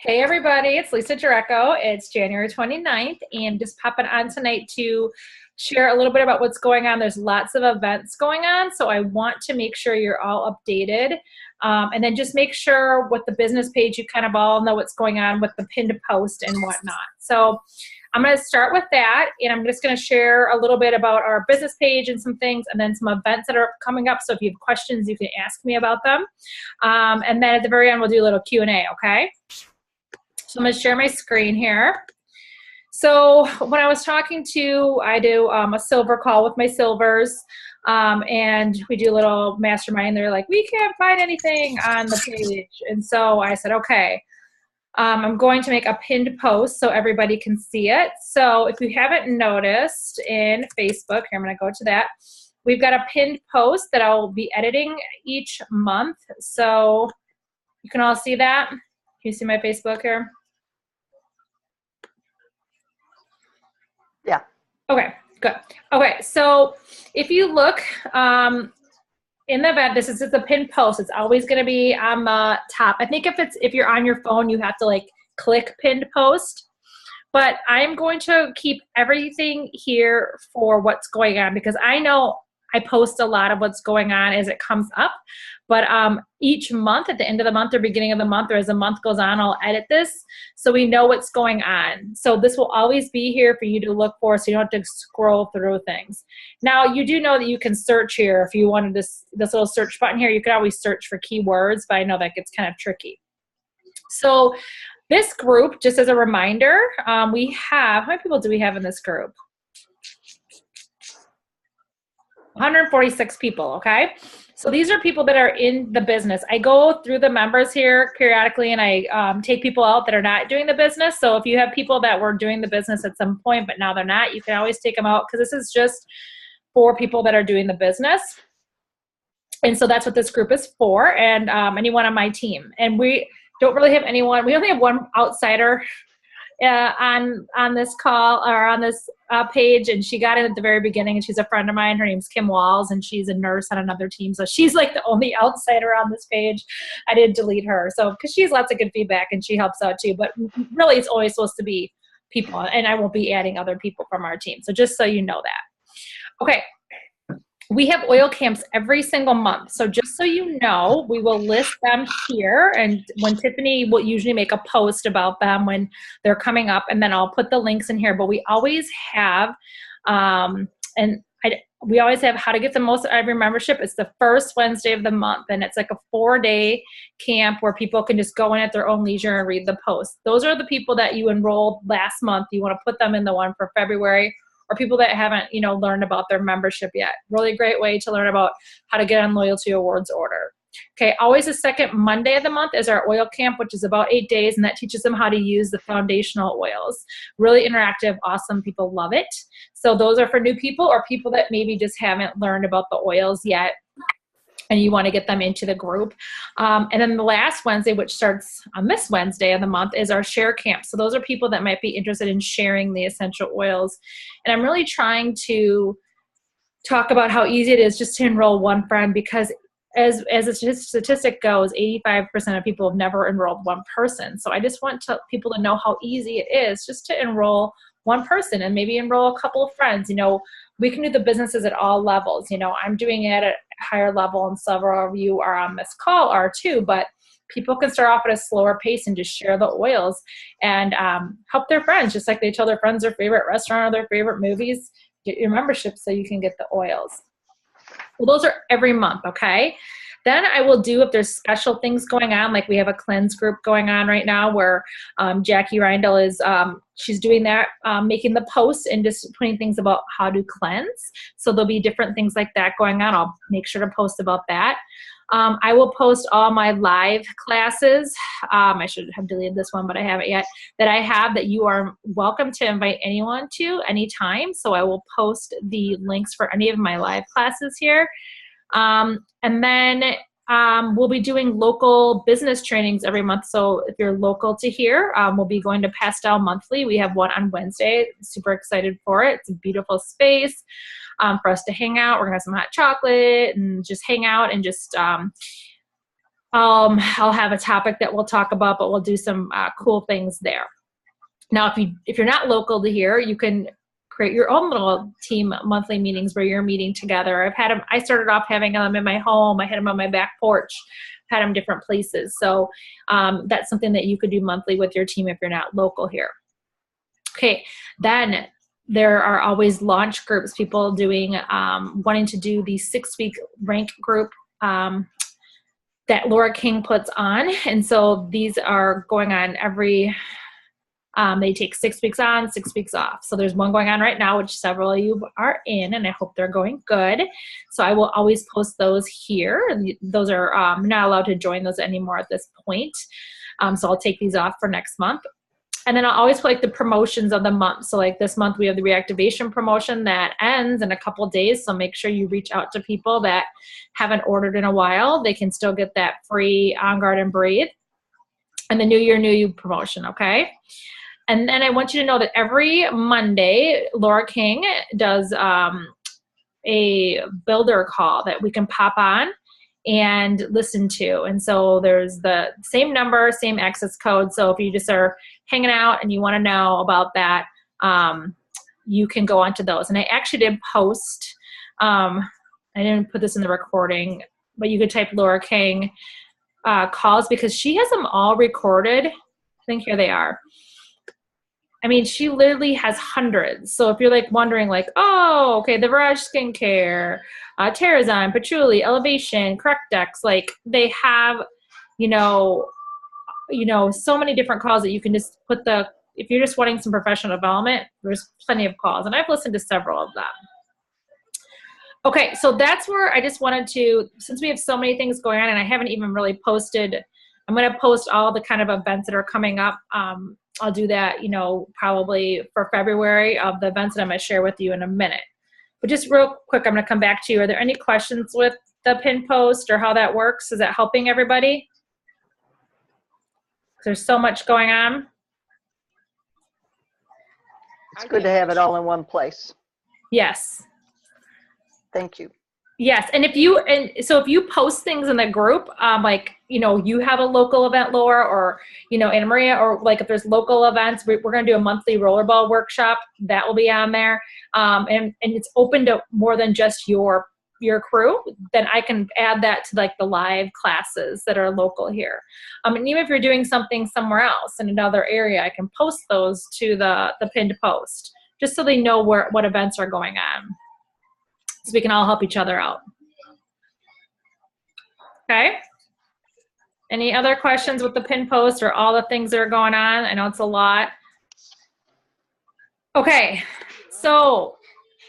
Hey everybody, it's Lisa Jureco. It's January 29th and just popping on tonight to share a little bit about what's going on. There's lots of events going on, so I want to make sure you're all updated. And then just make sure with the business page, you kind of all know what's going on with the pinned post and whatnot. So I'm going to start with that, and I'm just going to share a little bit about our business page and some things, and then some events that are coming up. So if you have questions, you can ask me about them. And then at the very end, we'll do a little Q&A, okay? So I'm going to share my screen here. So when I was talking to, I do a silver call with my silvers, and we do a little mastermind. They're like, we can't find anything on the page. And so I said, okay, I'm going to make a pinned post so everybody can see it. So if you haven't noticed in Facebook, here I'm going to go to that. We've got a pinned post that I'll be editing each month. So you can all see that. Can you see my Facebook here? Yeah. Okay, good. Okay, so if you look in the event, this is just a pinned post. It's always going to be on the top. I think if you're on your phone, you have to like click pinned post. But I'm going to keep everything here for what's going on because I know I post a lot of what's going on as it comes up. But each month, at the end of the month or beginning of the month, or as the month goes on, I'll edit this so we know what's going on. So this will always be here for you to look for so you don't have to scroll through things. Now, you do know that you can search here. If you wanted this little search button here, you can always search for keywords, but I know that gets kind of tricky. So this group, just as a reminder, we have, how many people do we have in this group? 146 people, okay? So these are people that are in the business. I go through the members here periodically and I take people out that are not doing the business. So if you have people that were doing the business at some point, but now they're not, you can always take them out because this is just for people that are doing the business. And so that's what this group is for, and anyone on my team. And we don't really have anyone, we only have one outsider on this call or on this page, and she got in at the very beginning, and she's a friend of mine. Her name's Kim Walls, and she's a nurse on another team, so she's like the only outsider on this page. I didn't delete her, so because she has lots of good feedback and she helps out too, but really it's always supposed to be people, and I won't be adding other people from our team, so just so you know that. Okay. We have oil camps every single month. So just so you know, we will list them here. And when Tiffany will usually make a post about them when they're coming up, and then I'll put the links in here. But we always have, we always have how to get the most out of your membership. It's the first Wednesday of the month. And it's like a 4-day camp where people can just go in at their own leisure and read the post. Those are the people that you enrolled last month. You want to put them in the one for February, or people that haven't, learned about their membership yet. Really great way to learn about how to get on Loyalty Awards order. Okay, always the second Monday of the month is our oil camp, which is about 8 days, and that teaches them how to use the foundational oils. Really interactive, awesome, people love it. So those are for new people or people that maybe just haven't learned about the oils yet, and you want to get them into the group. And then the last Wednesday, which starts on this Wednesday of the month, is our share camp. So those are people that might be interested in sharing the essential oils. And I'm really trying to talk about how easy it is just to enroll one friend, because as a statistic goes, 85% of people have never enrolled one person. So I just want people to know how easy it is just to enroll one person and maybe enroll a couple of friends. We can do the businesses at all levels. I'm doing it at a higher level, and several of you are on this call are too, but people can start off at a slower pace and just share the oils and help their friends, just like they tell their friends their favorite restaurant or their favorite movies. Get your membership so you can get the oils. Well, those are every month, okay? Then I will do, if there's special things going on, like we have a cleanse group going on right now where Jackie Reindl is, she's doing that, making the posts and just putting things about how to cleanse. So there'll be different things like that going on. I'll make sure to post about that. I will post all my live classes. I should have deleted this one, but I haven't yet, that I have that you are welcome to invite anyone to anytime. So I will post the links for any of my live classes here. And then we'll be doing local business trainings every month. So if you're local to here, we'll be going to Pastel monthly. We have one on Wednesday. Super excited for it. It's a beautiful space for us to hang out. We're gonna have some hot chocolate and just hang out and just I'll have a topic that we'll talk about, but we'll do some cool things there. Now, if you're not local to here, you can create your own little team monthly meetings where you're meeting together. I've had them. I started off having them in my home. I had them on my back porch. Had them different places. So that's something that you could do monthly with your team if you're not local here. Okay, then there are always launch groups, people doing, wanting to do the 6-week rank group that Laura King puts on. And so these are going on every, they take 6 weeks on, 6 weeks off. So there's one going on right now, which several of you are in, and I hope they're going good. So I will always post those here. And those are not allowed to join those anymore at this point. So I'll take these off for next month. And then I'll always put like the promotions of the month. So like this month we have the reactivation promotion that ends in a couple days. So make sure you reach out to people that haven't ordered in a while. They can still get that free On Guard and Breathe. And the New Year, New You promotion, okay? And then I want you to know that every Monday, Laura King does a builder call that we can pop on and listen to. And so there's the same number, same access code. So if you just are hanging out and you want to know about that, you can go onto those. And I actually did post, I didn't put this in the recording, but you could type Laura King calls because she has them all recorded. I think here they are. I mean, she literally has hundreds. So if you're like wondering like, oh, okay, the Virage Skincare, Terrazon, Patchouli, Elevation, Correct-X, like they have, you know, so many different calls that you can just put if you're just wanting some professional development, there's plenty of calls. And I've listened to several of them. Okay, so that's where I just wanted to, since we have so many things going on and I haven't even really posted, I'm going to post all the kind of events that are coming up. I'll do that, probably for February of the events that I'm going to share with you in a minute. But just real quick, I'm going to come back to you. Are there any questions with the pin post or how that works? Is that helping everybody? There's so much going on. It's good to have it all in one place. Yes. Thank you. Yes, and if you post things in the group, you have a local event, Laura, or Anna Maria, or like if there's local events, we're going to do a monthly rollerball workshop that will be on there, and it's open to more than just your crew. Then I can add that to like the live classes that are local here, and even if you're doing something somewhere else in another area, I can post those to the pinned post just so they know what events are going on. So we can all help each other out. Okay. Any other questions with the pin post or all the things that are going on? I know it's a lot. Okay. So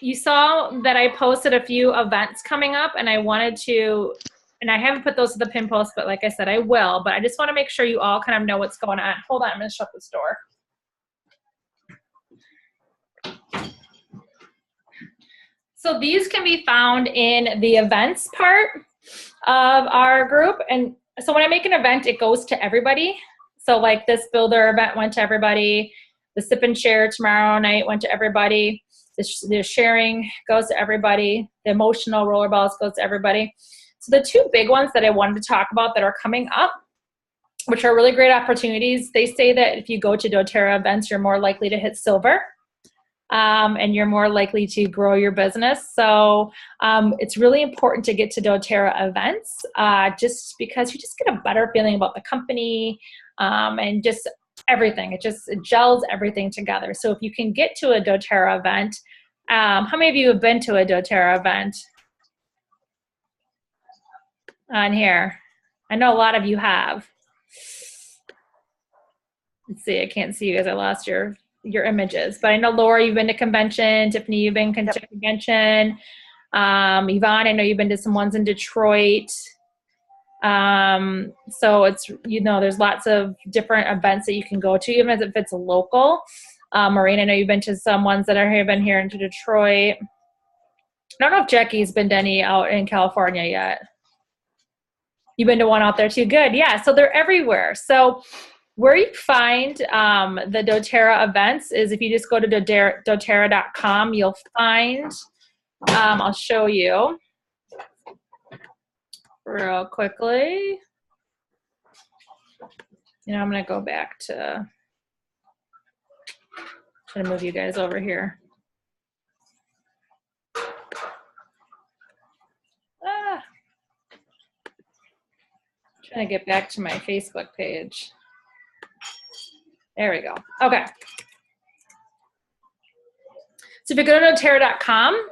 you saw that I posted a few events coming up and I wanted to, and I haven't put those to the pin post, but like I said, I will, but I just want to make sure you all kind of know what's going on. Hold on, I'm going to shut this door. So these can be found in the events part of our group. And so when I make an event, it goes to everybody. So like this builder event went to everybody. The sip and share tomorrow night went to everybody. The sharing goes to everybody. The emotional rollerballs goes to everybody. So the two big ones that I wanted to talk about that are coming up, which are really great opportunities, they say that if you go to doTERRA events, you're more likely to hit silver. And you're more likely to grow your business. So it's really important to get to doTERRA events just because you just get a better feeling about the company and just everything. It gels everything together. So if you can get to a doTERRA event, how many of you have been to a doTERRA event on here? I know a lot of you have. Let's see, I can't see you guys. I lost your images, but I know Laura, you've been to convention. Tiffany, you've been to convention. Yvonne, I know you've been to some ones in Detroit. So it's, there's lots of different events that you can go to, even if it's local. Maureen, I know you've been to some ones that have been here into Detroit. I don't know if Jackie's been to any out in California yet. You've been to one out there too? Good. Yeah. So they're everywhere. So where you find the doTERRA events is if you just go to doTERRA.com, you'll find, I'll show you real quickly. You know, I'm going to go back to, try to move you guys over here. Trying to get back to my Facebook page. There we go. Okay. So if you go to doterra.com,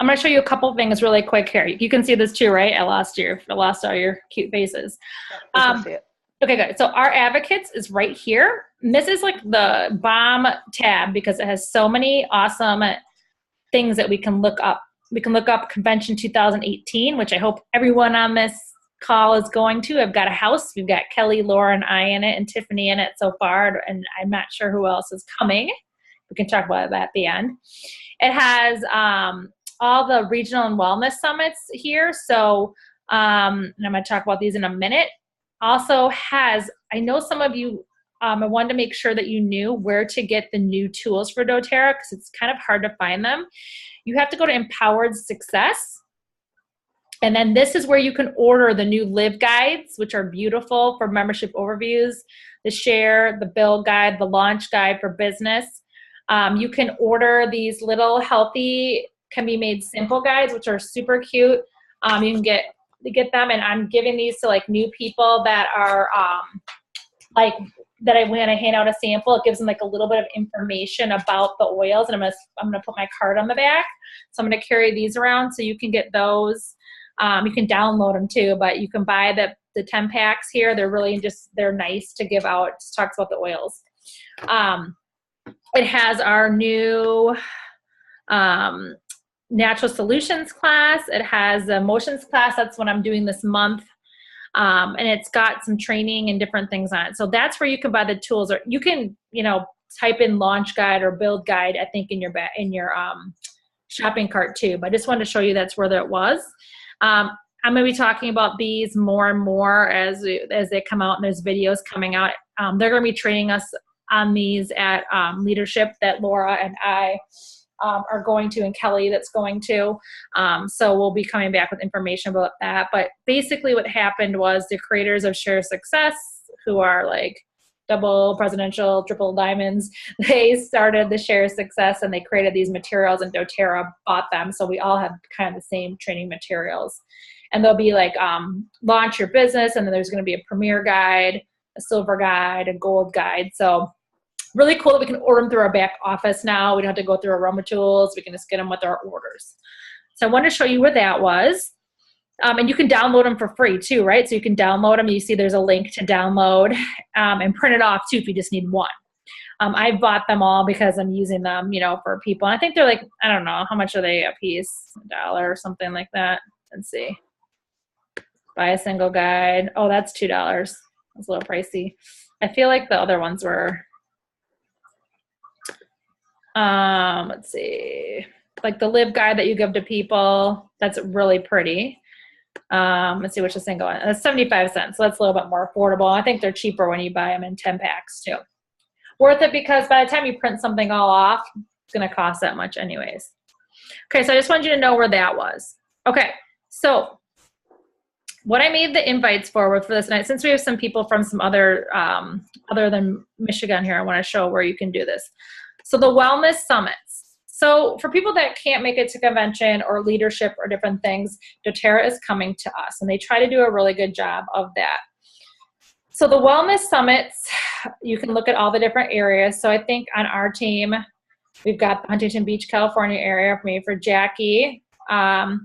I'm going to show you a couple things really quick here. You can see this too, right? I lost all your cute faces. I can see it. Okay, good. So our advocates is right here. And this is like the bomb tab because it has so many awesome things that we can look up. We can look up Convention 2018, which I hope everyone on this call is going to. I've got a house. We've got Kelly, Laura, and I in it, and Tiffany in it so far, and I'm not sure who else is coming. We can talk about that at the end. It has all the regional and wellness summits here. So, and I'm going to talk about these in a minute. Also has, I know some of you, I wanted to make sure that you knew where to get the new tools for doTERRA because it's kind of hard to find them. You have to go to Empowered Success. And then this is where you can order the new Live Guides, which are beautiful for membership overviews, the Share, the Build Guide, the Launch Guide for business. You can order these little healthy, can be made simple guides, which are super cute. You can get them, and I'm giving these to like new people that are like that I want to hand out a sample. It gives them like a little bit of information about the oils, and I'm gonna put my card on the back. So I'm gonna carry these around so you can get those. You can download them too, but you can buy the 10 packs here. They're really they're nice to give out. It just talks about the oils. It has our new Natural Solutions class. It has a Emotions class. That's what I'm doing this month. And it's got some training and different things on it. So that's where you can buy the tools, or you can, type in Launch Guide or Build Guide, I think, in your shopping cart too. But I just wanted to show you that's where that was. I'm going to be talking about these more and more as they come out, and there's videos coming out. They're going to be training us on these at Leadership that Laura and I are going to, and Kelly that's going to. So we'll be coming back with information about that. But basically what happened was the creators of Share Success, who are like double presidential, triple diamonds, they started the Share Success and they created these materials, and doTERRA bought them. So we all have kind of the same training materials. And they'll be like launch your business, and then there's going to be a premier guide, a silver guide, a gold guide. So really cool that we can order them through our back office now. We don't have to go through Aroma Tools. We can just get them with our orders. So I want to show you where that was. And you can download them for free too, right? So you can download them. You see there's a link to download and print it off too if you just need one. I bought them all because I'm using them, for people. And I think they're like, I don't know, how much are they a piece? $1 or something like that. Let's see. Buy a single guide. Oh, that's $2. That's a little pricey. I feel like the other ones were, let's see, like the Live Guide that you give to people. That's really pretty. Let's see which is single one. That's 75 cents. So that's a little bit more affordable. I think they're cheaper when you buy them in 10 packs too. Worth it because by the time you print something all off, it's going to cost that much anyways. Okay, so I just wanted you to know where that was. Okay, so what I made the invites for this night, since we have some people from some other than Michigan here, I want to show where you can do this. So the wellness summits. So for people that can't make it to convention or leadership or different things, doTERRA is coming to us, and they try to do a really good job of that. So the wellness summits, you can look at all the different areas. So I think on our team, we've got the Huntington Beach, California area for me, for Jackie. I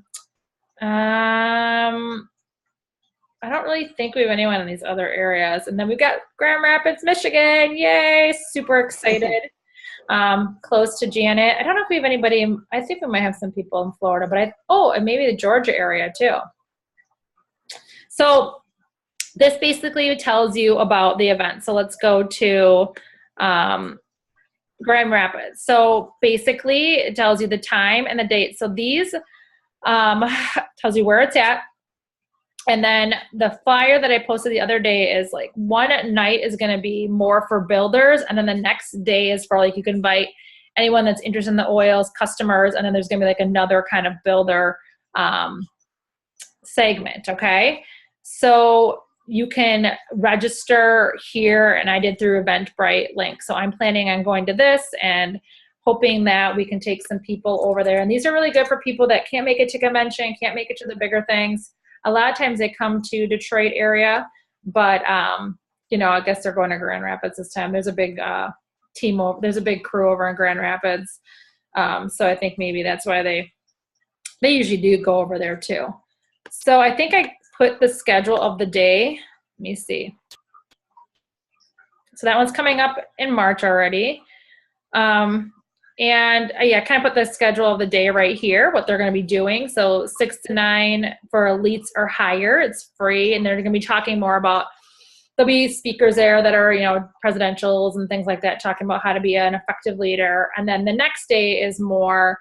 don't really think we have anyone in these other areas. And then we've got Grand Rapids, Michigan. Yay, super excited. Close to Janet. I don't know if we have anybody, I think we might have some people in Florida, but and maybe the Georgia area too. So this basically tells you about the event. So let's go to Grand Rapids. So basically it tells you the time and the date. So these tells you where it's at. And then the flyer that I posted the other day is like one night is going to be more for builders. And then the next day is for like, you can invite anyone that's interested in the oils, customers. And then there's going to be like another kind of builder segment. Okay. So you can register here, and I did through Eventbrite link. So I'm planning on going to this and hoping that we can take some people over there. And these are really good for people that can't make it to convention, can't make it to the bigger things. A lot of times they come to Detroit area, but you know, I guess they're going to Grand Rapids this time. There's a big team over, there's a big crew over in Grand Rapids. So I think maybe that's why they usually do go over there too. So I think I put the schedule of the day. Let me see. So that one's coming up in March already. And yeah, I kind of put the schedule of the day right here, what they're going to be doing. So 6 to 9 for elites or higher, it's free. And they're going to be talking more about, there'll be speakers there that are, you know, presidentials and things like that, talking about how to be an effective leader. And then the next day is more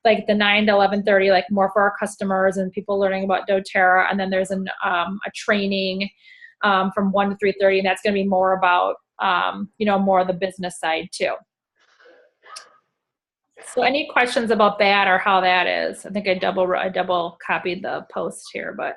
like the 9 to 11:30, like more for our customers and people learning about doTERRA. And then there's a training from 1 to 3:30, and that's going to be more about, you know, more of the business side too. So any questions about that or how that is? I think I double copied the post here, but.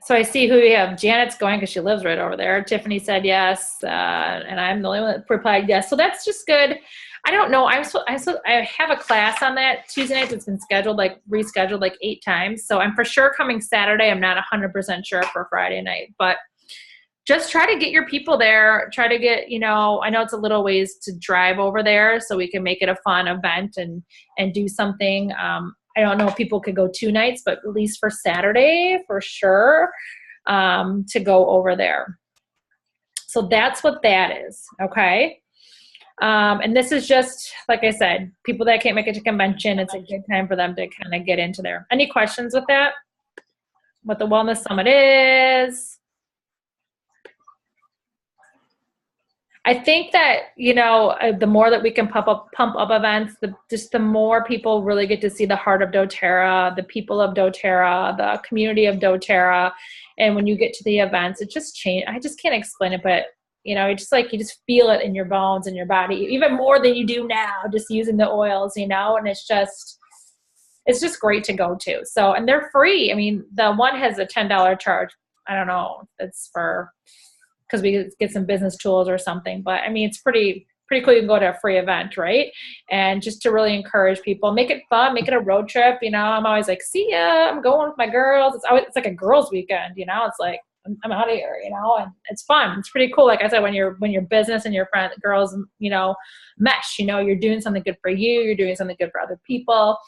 So I see who we have. Janet's going because she lives right over there. Tiffany said yes, and I'm the only one that replied yes. So that's just good. I don't know. I have a class on that Tuesday night that's been scheduled, like rescheduled like 8 times. So I'm for sure coming Saturday. I'm not 100% sure for Friday night, but just try to get your people there. Try to get, you know, I know it's a little ways to drive over there, so we can make it a fun event and do something. I don't know if people could go 2 nights, but at least for Saturday, for sure, to go over there. So that's what that is, okay? And this is just, like I said, people that can't make it to convention, it's a good time for them to kind of get into there. Any questions with that? What the Wellness Summit is? I think that, you know, the more that we can pump up events, the more people really get to see the heart of doTERRA, the people of doTERRA, the community of doTERRA. And when you get to the events, it just changes. I just can't explain it, but you know, it's just like, you just feel it in your bones and your body, even more than you do now, just using the oils, you know, and it's just great to go to. So, and they're free. I mean, the one has a $10 charge. I don't know. It's for, because we get some business tools or something. But I mean, it's pretty cool. You can go to a free event, right? And just to really encourage people, make it fun, make it a road trip. You know, I'm always like, see ya, I'm going with my girls. It's like a girls' weekend, you know. It's like, I'm out of here, you know, and it's fun. It's pretty cool. Like I said, when your business and your friend girls, you know, mesh, you know, you're doing something good for you. You're doing something good for other people.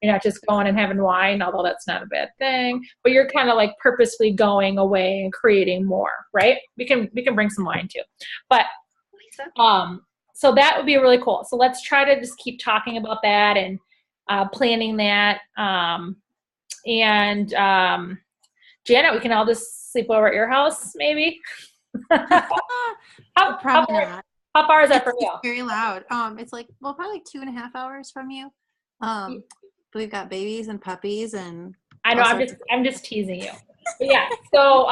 You're not just going and having wine, although that's not a bad thing, but you're kind of like purposely going away and creating more, right? We can bring some wine too, but, so that would be really cool. So let's try to just keep talking about that and, planning that. Janet, we can all just sleep over at your house, maybe. How far is that from you? It's very loud. It's like, well, probably like 2.5 hours from you. But we've got babies and puppies and. I know. I'm just teasing you. But yeah. So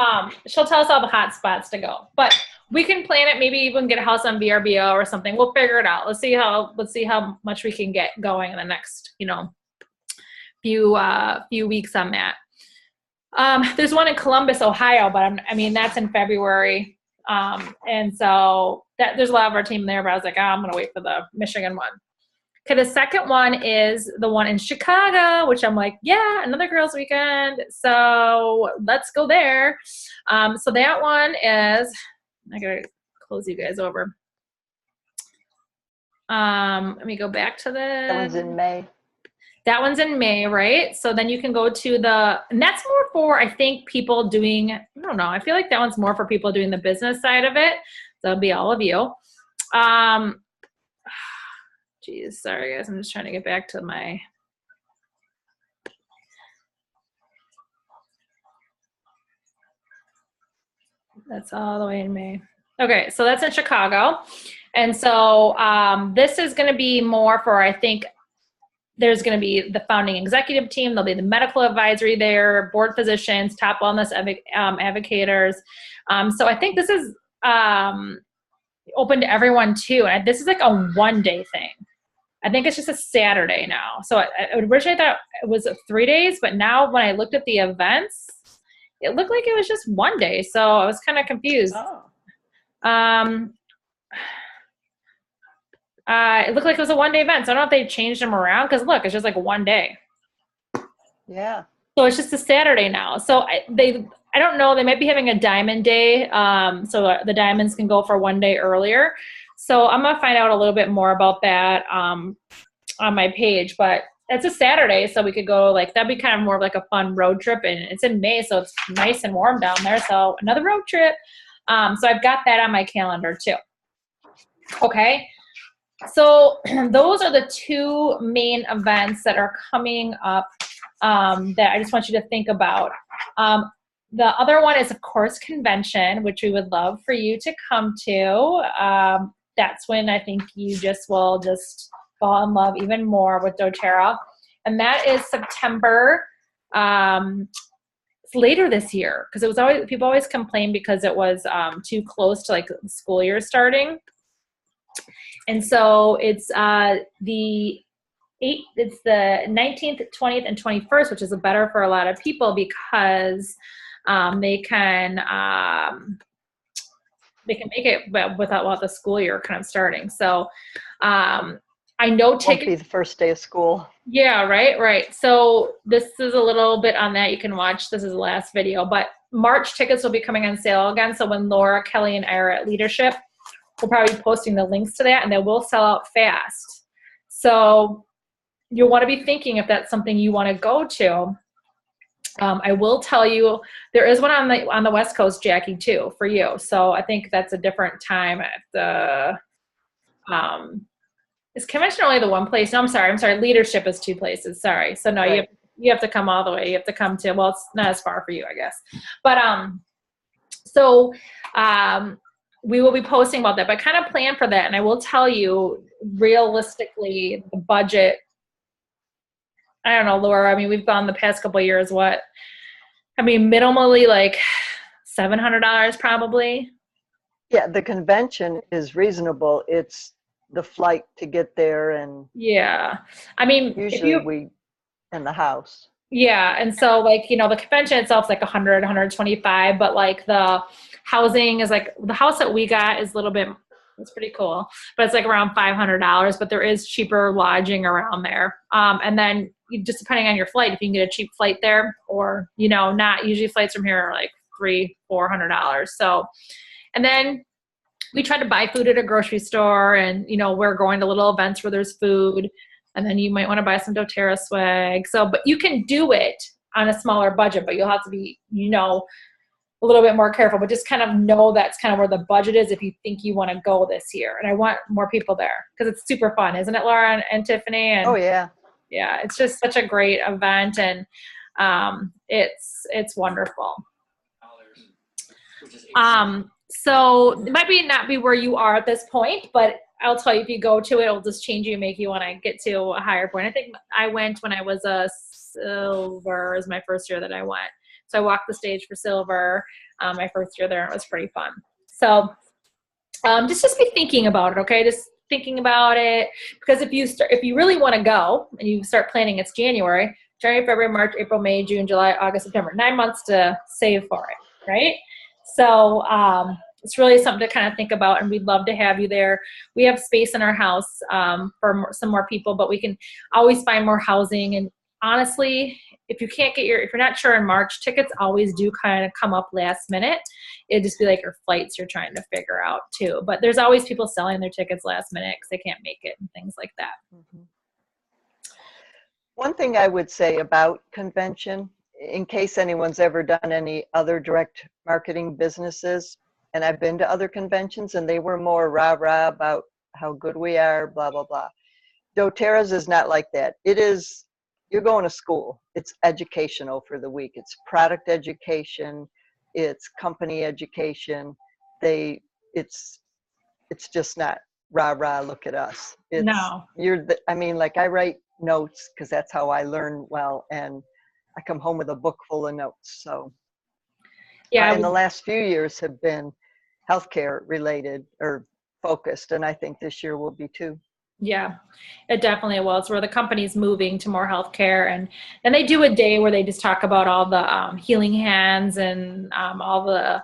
she'll tell us all the hot spots to go, but we can plan it. Maybe even get a house on VRBO or something. We'll figure it out. Let's see how much we can get going in the next, you know, few weeks on that. There's one in Columbus, Ohio, but I mean, that's in February. And so there's a lot of our team there, but I was like, I'm going to wait for the Michigan one. Okay. The second one is the one in Chicago, which I'm like, yeah, another girls' weekend. So let's go there. So that one is, I got to close you guys over. Let me go back to That one's in May. That one's in May, right? So then you can go to and that's more for, I think, people doing, I don't know, I feel like that one's more for people doing the business side of it. So that'll be all of you. Geez, sorry guys, I'm just trying to get back to my, that's all the way in May. Okay, so that's in Chicago. And so this is going to be more for, I think, there's going to be the founding executive team. There'll be the medical advisory there, board physicians, top wellness advocators. So I think this is open to everyone too. And this is like a one-day thing. I think it's just a Saturday now. So I originally thought it was 3 days, but now when I looked at the events, it looked like it was just one day. So I was kind of confused. Oh, Um, it looked like it was a one-day event. So I don't know if they changed them around because look, it's just like one day. yeah. So it's just a Saturday now. So I don't know. They might be having a diamond day. So the diamonds can go for one day earlier. So I'm gonna find out a little bit more about that on my page. But it's a Saturday, so we could go like that'd be kind of more of like a fun road trip, and it's in May, so it's nice and warm down there. So another road trip. So I've got that on my calendar too. Okay. So those are the two main events that are coming up that I just want you to think about. The other one is, of course, convention, which we would love for you to come to. That's when I think you will just fall in love even more with doTERRA. And that is September. It's later this year because it was people always complain because it was too close to like the school year starting. And so it's the 19th, 20th, and 21st, which is better for a lot of people because they can make it without the school year kind of starting. So I know Won't be the first day of school. Yeah, right. So this is a little bit on that. You can watch. This is the last video, but March tickets will be coming on sale again. So when Laura, Kelly, and I are at Leadership, we'll probably be posting the links to that, and they will sell out fast. So you'll want to be thinking if that's something you want to go to. I will tell you there is one on the West Coast, Jackie, too, for you. So I think that's a different time at the. Is convention only the one place? No, I'm sorry. Leadership is two places. Sorry. So no, Right. you have to come all the way. You have to come to. Well, it's not as far for you, I guess. But so we will be posting about that. But kind of plan for that, and I will tell you realistically the budget. I don't know, Laura. I mean, we've gone the past couple of years. What? I mean, minimally like $700 probably. Yeah, the convention is reasonable. It's the flight to get there, and Yeah, I mean, usually we in the house. Yeah, and so like the convention itself is like 100, 125, but like the housing is like the house that we got is a little bit. It's pretty cool, but it's like around $500. But there is cheaper lodging around there, and then just depending on your flight, if you can get a cheap flight there, or not. Usually flights from here are like $300-400. So, and then we try to buy food at a grocery store, and we're going to little events where there's food, and then you might want to buy some doTERRA swag. So, but you can do it on a smaller budget, but you'll have to be a little bit more careful, but just kind of know that's kind of where the budget is if you think you want to go this year. And I want more people there because it's super fun, isn't it, Laura and Tiffany? And oh yeah, it's just such a great event, and it's wonderful. So it might not be where you are at this point, but I'll tell you, if you go to it, it'll just change you, make you want to get to a higher point. I think I went when I was a silver. It was my first year that I went. So I walked the stage for silver my first year there, and it was pretty fun. So just be thinking about it, okay? Just thinking about it, because if you really want to go and you start planning, it's January, February, March, April, May, June, July, August, September, 9 months to save for it, right? So it's really something to kind of think about, and we'd love to have you there. We have space in our house for some more people, but we can always find more housing. And honestly, if you're not sure in March, tickets always do kind of come up last minute. It'd just be like your flights you're trying to figure out too. But there's always people selling their tickets last minute because they can't make it and things like that. Mm-hmm. One thing I would say about convention, in case anyone's ever done any other direct marketing businesses, and I've been to other conventions and they were more rah-rah about how good we are, blah, blah, blah. doTERRA's is not like that. It is, you're going to school. It's educational for the week. It's product education. It's company education. It's just not rah-rah, look at us. No. I write notes because that's how I learn well, and I come home with a book full of notes. So yeah, and the last few years have been healthcare related or focused, and I think this year will be too. Yeah, it definitely will. It's where the company's moving to more healthcare, and then they do a day where they just talk about all the healing hands and all the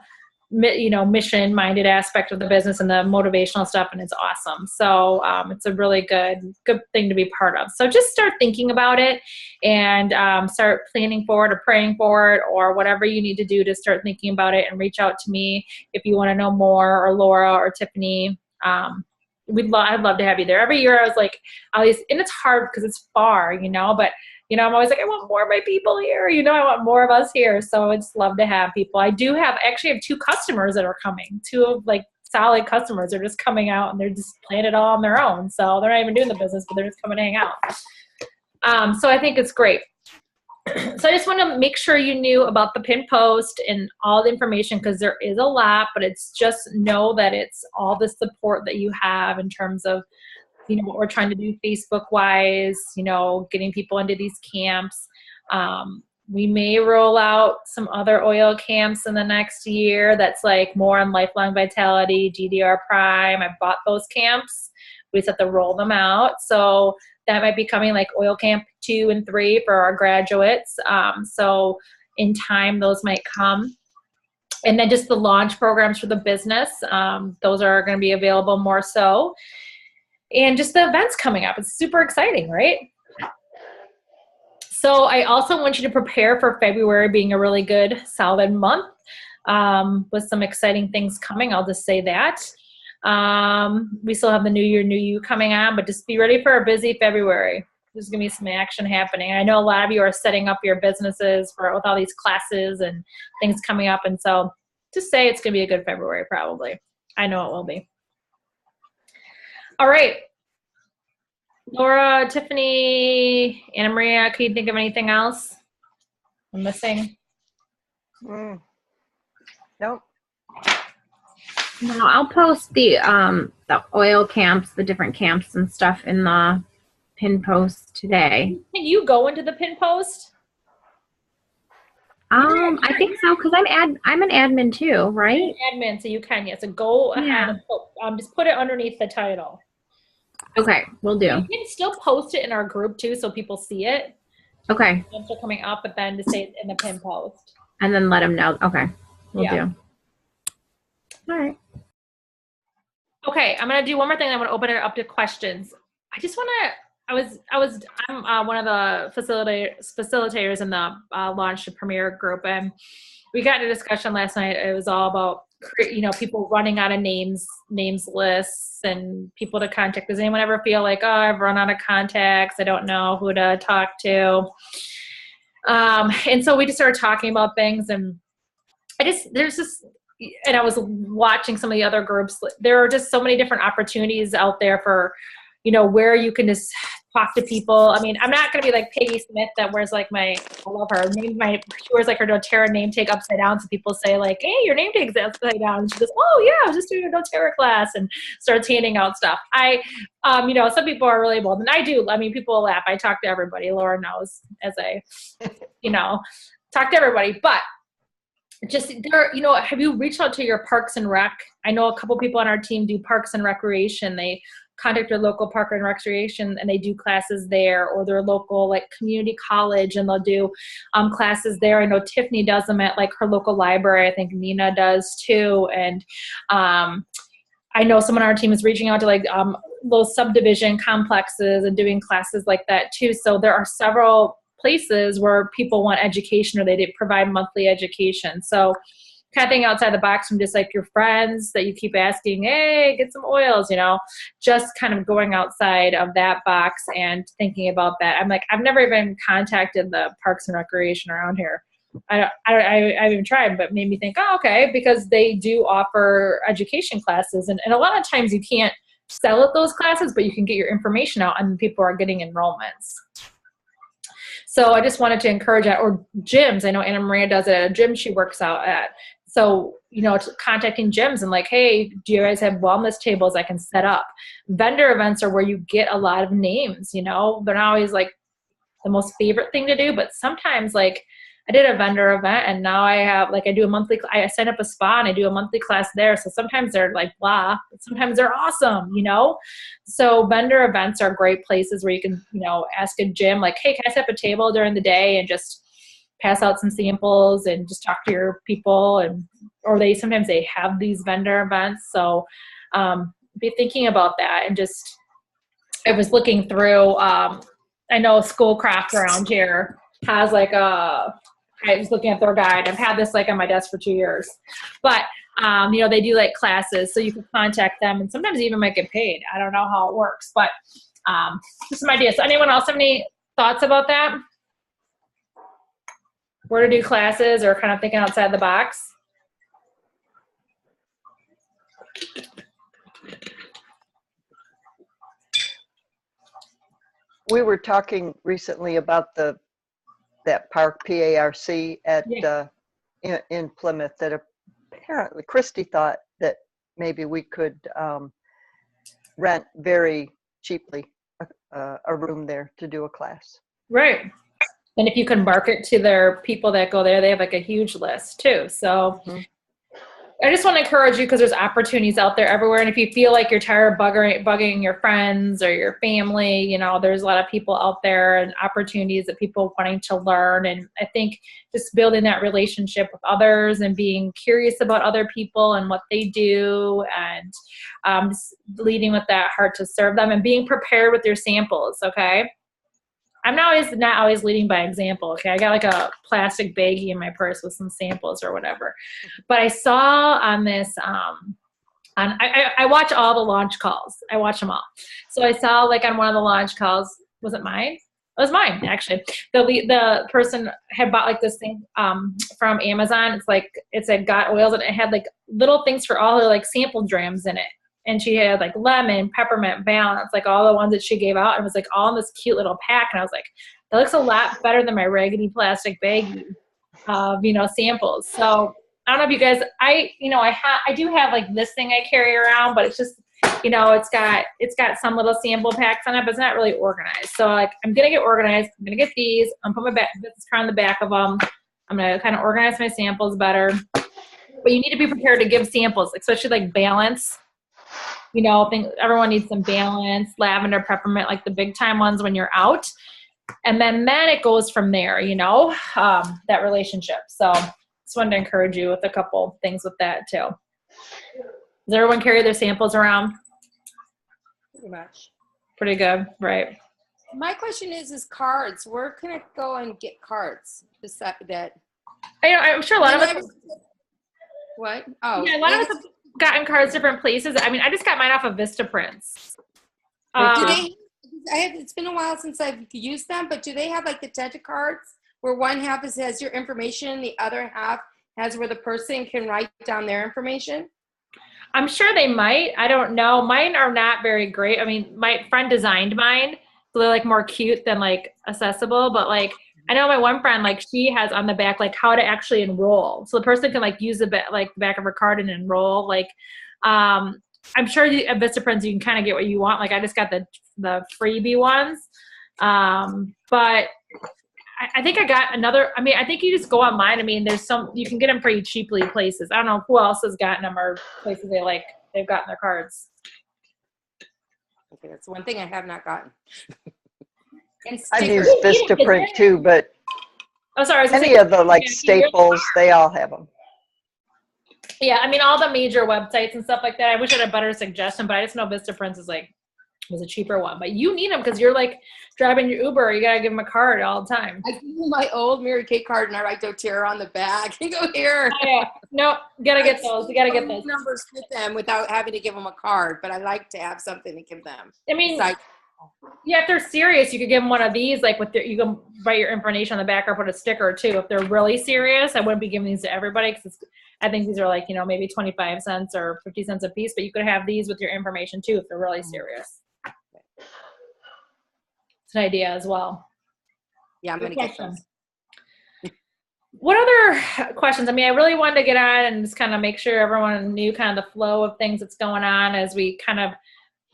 mission-minded aspect of the business and the motivational stuff, and it's awesome. So it's a really good thing to be part of. So just start thinking about it and start planning for it or praying for it or whatever you need to do to start thinking about it, and reach out to me if you want to know more, or Laura or Tiffany. I'd love to have you there. Every year I was like, and it's hard because it's far, but I'm always like, I want more of my people here. I want more of us here. So I just love to have people. I actually have 2 customers that are coming. 2 of like solid customers are just coming out, and they're just playing it all on their own. So they're not even doing the business, but they're just coming to hang out. So I think it's great. So I just want to make sure you knew about the pin post and all the information, because there is a lot, but it's just know that it's all the support that you have in terms of, what we're trying to do Facebook wise, getting people into these camps. We may roll out some other oil camps in the next year that's like more on Lifelong Vitality, GDR Prime. I bought those camps. We just have to roll them out. So that might be coming, like Oil Camp 2 and 3 for our graduates. So in time, those might come. And then just the launch programs for the business. Those are going to be available more so. And just the events coming up. It's super exciting, right? So I also want you to prepare for February being a really good, solid month with some exciting things coming. I'll just say that. We still have the New Year, New You coming on, but just be ready for a busy February. There's going to be some action happening. I know a lot of you are setting up your businesses with all these classes and things coming up. And so just say it's going to be a good February, probably. I know it will be. All right. Laura, Tiffany, Anna Maria, can you think of anything else I'm missing? Nope. No, I'll post the oil camps, the different camps and stuff in the pin post today. Can you go into the pin post? I think so, because I'm an admin too, right? You're an admin, so you can. Yeah, so go ahead and just put it underneath the title. Okay, we'll do. You can still post it in our group too, so people see it. Okay. Once they're coming up, but then to say it in the pin post. And then let them know. Okay, we'll do. All right. Okay, I'm gonna do one more thing. I'm gonna open it up to questions. I just want to. I'm one of the facilitators in the Launch to Premier group, and we got in a discussion last night. It was all about people running out of names lists and people to contact. Does anyone ever feel like, oh, I've run out of contacts, I don't know who to talk to? And so we just started talking about things, and and I was watching some of the other groups. There are just so many different opportunities out there for, where you can just talk to people. I mean, I'm not going to be like Peggy Smith that wears like I love her. She wears like her doTERRA name tag upside down. So people say like, hey, your name tag's upside down. And she goes, oh yeah, I was just doing a doTERRA class, and starts handing out stuff. Some people are really bold, and I do. I mean, people laugh. I talk to everybody. Laura knows as I, talk to everybody, but just there, have you reached out to your Parks and Rec? I know a couple people on our team do Parks and Recreation. They contact their local park and recreation, and they do classes there, or their local like community college, and they'll do classes there. I know Tiffany does them at like her local library. I think Nina does too. And I know someone on our team is reaching out to like those subdivision complexes and doing classes like that too. So there are several places where people want education, or they provide monthly education. So kind of thing outside the box from just like your friends that you keep asking, hey, get some oils, just kind of going outside of that box and thinking about that. I'm like, I've never even contacted the Parks and Recreation around here. I haven't even tried, but made me think, oh, okay, because they do offer education classes. And a lot of times you can't sell at those classes, but you can get your information out, and people are getting enrollments. So I just wanted to encourage that. Or gyms. I know Anna Maria does it at a gym she works out at. So, contacting gyms and like, hey, do you guys have wellness tables I can set up? Vendor events are where you get a lot of names, they're not always like the most favorite thing to do, but sometimes like I did a vendor event, and now I have, like, I do a monthly, I sign up a spa and I do a monthly class there. So sometimes they're like blah, but sometimes they're awesome, you know? So vendor events are great places where you can, you know, ask a gym like, hey, can I set up a table during the day and just pass out some samples and just talk to your people? And, or sometimes they have these vendor events. So be thinking about that. And just, I was looking through, I know Schoolcraft around here has like I was looking at their guide. I've had this like on my desk for 2 years, but you know, they do like classes, so you can contact them, and sometimes you even might get paid. I don't know how it works, but just some ideas. So anyone else have any thoughts about that? Where to do classes, or kind of thinking outside the box? We were talking recently about that park, PARC, at in Plymouth, that apparently Christy thought that maybe we could rent very cheaply a room there to do a class. Right. And if you can market to their people that go there, they have like a huge list too. So I just want to encourage you, because there's opportunities out there everywhere. And if you feel like you're tired of bugging your friends or your family, you know, there's a lot of people out there and opportunities that people wanting to learn. And I think just building that relationship with others and being curious about other people and what they do, and just leading with that heart to serve them, and being prepared with your samples. Okay. I'm not always leading by example. Okay. I got like a plastic baggie in my purse with some samples or whatever, but I saw on this, I watch all the launch calls. I watch them all. So I saw like on one of the launch calls, was it mine? It was mine, actually. The person had bought like this thing from Amazon. It's like, it said got oils, and it had like little things for all her like sample drams in it. And she had like lemon, peppermint, balance, like all the ones that she gave out. And it was like all in this cute little pack. And I was like, that looks a lot better than my raggedy plastic baggie of, you know, samples. So I don't know if you guys, I do have like this thing I carry around, but it's just, you know, it's got some little sample packs on it, but it's not really organized. So like, I'm going to get organized. I'm going to get these. I'm putting my business card on the back of them. I'm going to kind of organize my samples better. But you need to be prepared to give samples, especially like balance. You know, I think everyone needs some balance, lavender, peppermint, like the big time ones when you're out. And then it goes from there, you know, that relationship. So just wanted to encourage you with a couple things with that too. Does everyone carry their samples around? Pretty much. Pretty good, right? My question is cards. Where can I go and get cards? That. I'm sure a lot of us. What? Oh, yeah, a lot of us have gotten cards different places. I mean, I just got mine off of Vistaprints. It's been a while since I've used them, but do they have like the Tenta cards where one half has your information, the other half has where the person can write down their information? I'm sure they might. I don't know. Mine are not very great. I mean, my friend designed mine, so they're like more cute than like accessible, but like I know my one friend, like she has on the back, like how to actually enroll. So the person can like use the back of her card and enroll. Like, I'm sure at Vistaprints you can kind of get what you want. Like I just got the freebie ones. But I think I got another, I mean, I think you just go online. I mean, you can get them pretty cheaply places. I don't know who else has gotten them or places they've gotten their cards. Okay, that's one thing I have not gotten. I've used Vistaprint too, but any of the like Staples, they all have them. Yeah, I mean, all the major websites and stuff like that. I wish I had a better suggestion, but I just know Vistaprints was a cheaper one. But you need them because you're like driving your Uber. You got to give them a card all the time. I give them my old Mary Kay card and I write doTERRA on the back and go here. Oh, yeah. No, you got to get those. You got to get those. Numbers with them without having to give them a card, but I like to have something to give them. I mean, yeah, if they're serious, you could give them one of these, like you can write your information on the back or put a sticker too. If they're really serious, I wouldn't be giving these to everybody because I think these are like, maybe 25 cents or 50 cents a piece, but you could have these with your information too if they're really serious. It's an idea as well. Yeah, I'm going to get those. What other questions? I mean, I really wanted to get on and just kind of make sure everyone knew kind of the flow of things that's going on as we kind of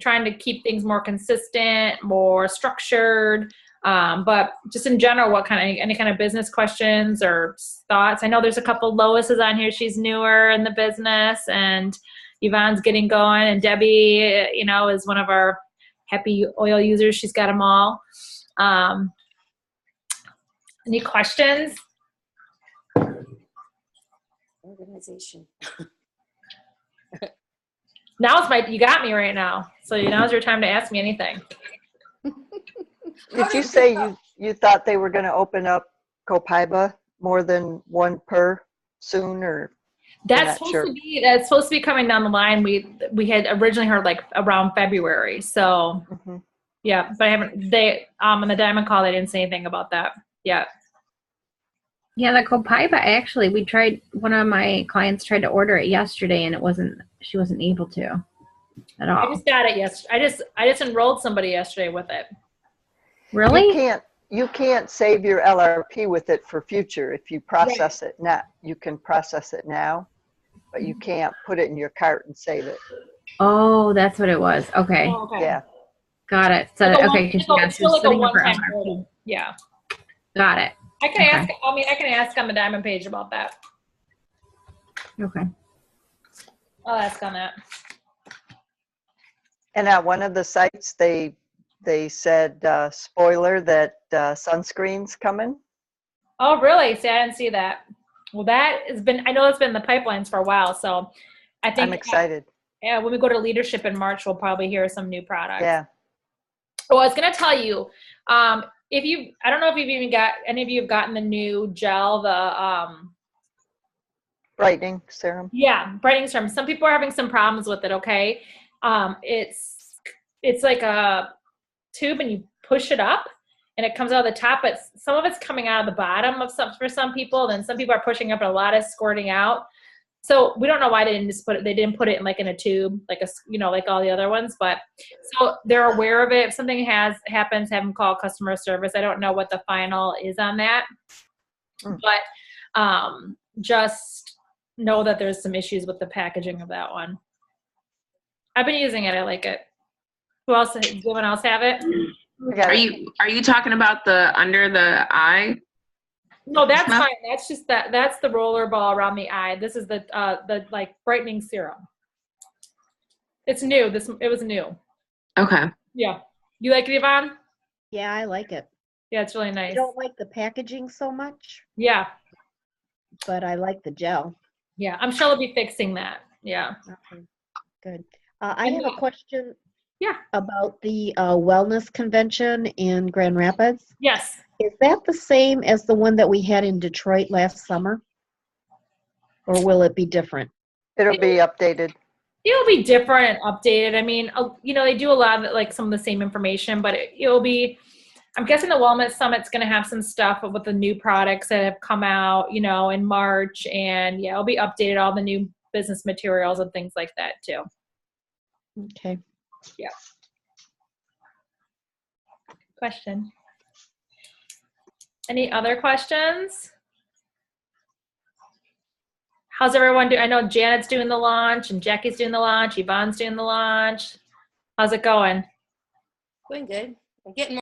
trying to keep things more consistent, more structured. But just in general, what any kind of business questions or thoughts? I know there's a couple. Lois is on here. She's newer in the business, and Yvonne's getting going, and Debbie, is one of our happy oil users. She's got them all. Any questions? Organization. You got me right now. So now's your time to ask me anything. Did you say you thought they were going to open up Copaiba more than one per soon, or? That's supposed to be coming down the line. We had originally heard like around February. So yeah, but I haven't. On the Diamond Call, they didn't say anything about that yet. Yeah, the Copaiba, actually, one of my clients tried to order it yesterday, and she wasn't able to at all. I just got it yesterday. I just enrolled somebody yesterday with it. Really? You can't save your LRP with it for future. If you process it now, you can process it now, but you can't put it in your cart and save it. Oh, that's what it was. Okay. Oh, okay. Yeah. Got it. So, it's still like a one-time order. Yeah. Got it. I can ask. I can ask on the Diamond page about that. Okay. I'll ask on that. And at one of the sites, they said, spoiler, that sunscreen's coming. Oh, really? See, I didn't see that. Well, I know it's been in the pipelines for a while, so I think I'm excited. Yeah, when we go to leadership in March, we'll probably hear some new products. Yeah. Well, I was going to tell you, I don't know if any of you have gotten the new gel, the Brightening serum. Yeah, brightening serum. Some people are having some problems with it. Okay, it's like a tube, and you push it up, and it comes out of the top. But some of it's coming out of the bottom for some people. Then some people are pushing up, and a lot is squirting out. So we don't know why they didn't just they didn't put it in in a tube, like all the other ones. But so they're aware of it. If something happens, have them call customer service. I don't know what the final is on that, but just know that there's some issues with the packaging of that one. I've been using it. I like it. Who else? Does anyone else have it? Are you talking about the under the eye? No, that's fine. That's just that's the roller ball around the eye. This is the brightening serum. It's new. It was new. Okay. Yeah. You like it, Yvonne? Yeah, I like it. Yeah, it's really nice. I don't like the packaging so much, Yeah. but I like the gel. Yeah. I'm sure they'll be fixing that. Yeah. Okay, good. I have a question. Yeah. About the wellness convention in Grand Rapids. Yes. Is that the same as the one that we had in Detroit last summer? Or will it be different? It'll be updated. It'll be different and updated. I mean, they do a lot of some of the same information, but it'll be, I'm guessing the Wellness Summit's going to have some stuff with the new products that have come out, in March. And yeah, it'll be updated, all the new business materials and things like that too. Okay. Yeah. Question. Any other questions? How's everyone doing? I know Janet's doing the launch, and Jackie's doing the launch, Yvonne's doing the launch. How's it going? Doing good. I'm getting